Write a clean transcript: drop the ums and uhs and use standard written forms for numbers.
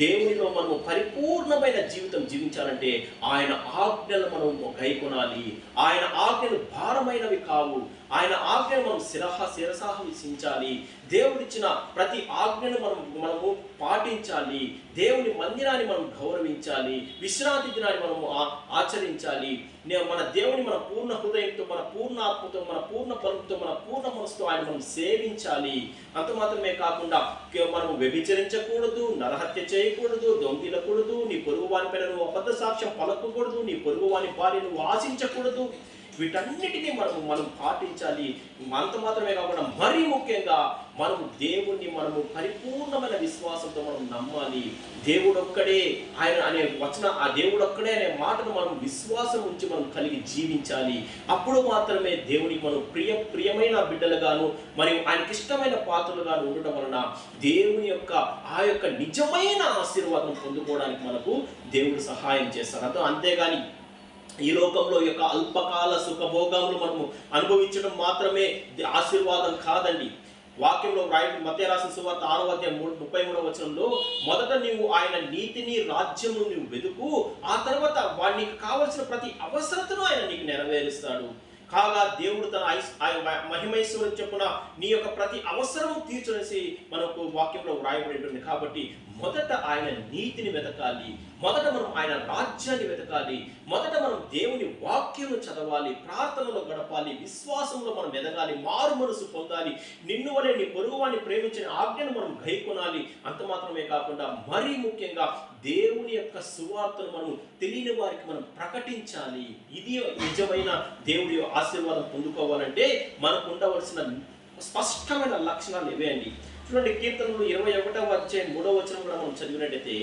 దేవునిలో మనము పరిపూర్ణమైన జీవితం జీవించాలంటే ఆయన ఆజ్ఞలు మనం గైకొనాలి. ఆయన ఆజ్ఞలు భారమైనవి కావు. ఆయన ఆజ్ఞను మనం శిరసావహించాలి. దేవుడిచ్చిన ప్రతి ఆజ్ఞను మనము పాటించాలి. దేవుని మందిరాన్ని మనం గౌరవించాలి. విశ్రాంతి దినాన్ని మనము ఆచరించాలి. మన దేవుని మన పూర్ణ హృదయంతో, మన పూర్ణ ఆత్మతో, మన పూర్ణ బలంతో, మన పూర్ణ మనసుతో ఆయన మనం సేవించాలి. అంత మాత్రమే కాకుండా మనము వ్యభిచరించకూడదు, నరహత్య చేయకూడదు, దొంగిలకూడదు, నీ పొరుగు వాని పైన నువ్వు అబద్ధ సాక్ష్యం పలకకూడదు, నీ పొరుగు వాని భార్య నువ్వు ఆశించకూడదు. వీటన్నిటినీ మనం పాటించాలి. అంత మాత్రమే కాకుండా మరీ ముఖ్యంగా మనము పరిపూర్ణమైన విశ్వాసంతో మనం నమ్మాలి. దేవుడొక్కడే ఆయన అనే ఆ దేవుడొక్కడే అనే మాటను మనం విశ్వాసం ఉంచి మనం కలిగి జీవించాలి. అప్పుడు మాత్రమే దేవునికి మనం ప్రియమైన బిడ్డలుగాను మరియు ఆయనకి ఇష్టమైన పాత్రలుగాను ఉండటం వలన దేవుని యొక్క ఆ యొక్క నిజమైన ఆశీర్వాదం పొందుకోవడానికి మనకు దేవుడు సహాయం చేస్తాడు. అంతేగాని ఈ లోకంలో యొక్క అల్పకాల సుఖభోగములు మనము అనుభవించడం మాత్రమే ఆశీర్వాదం కాదండి. వాక్యంలో మత్తయి రాసిన సువార్త 6:33 మొదట నీవు ఆయన నీతిని రాజ్యమును నువ్వు వెతుకు, ఆ తర్వాత నీకు కావలసిన ప్రతి అవసరతను ఆయన నీకు నెరవేరుస్తాడు. కాగా దేవుడు తన మహిమైశ్వరం చెప్పున నీ యొక్క ప్రతి అవసరం తీర్చనేసి మనకు వాక్యంలో వ్రాయబడి ఉంటుంది. కాబట్టి మొదట ఆయన నీతిని వెతకాలి, మొదట మనం ఆయన రాజ్యాన్ని వెతకాలి, మొదట మనం దేవుని వాక్యం చదవాలి, ప్రార్థనలో గడపాలి, విశ్వాసంలో మనం ఎదగాలి, మారు మనసు పొందాలి, నిన్ను వలె నీ పొరుగువాన్ని ప్రేమించిన ఆజ్ఞను మనం గైకొనాలి. అంత మాత్రమే కాకుండా మరీ ముఖ్యంగా దేవుని యొక్క సువార్తను మనం తెలియని వారికి మనం ప్రకటించాలి. ఇది నిజమైన దేవుడి ఆశీర్వాదం పొందుకోవాలంటే మనకు ఉండవలసిన స్పష్టమైన లక్షణాలు ఇవే అండి. చూడండి, కీర్తనలు 21వ అధ్యాయం 3వ వచనం కూడా మనం చదివినట్టయితే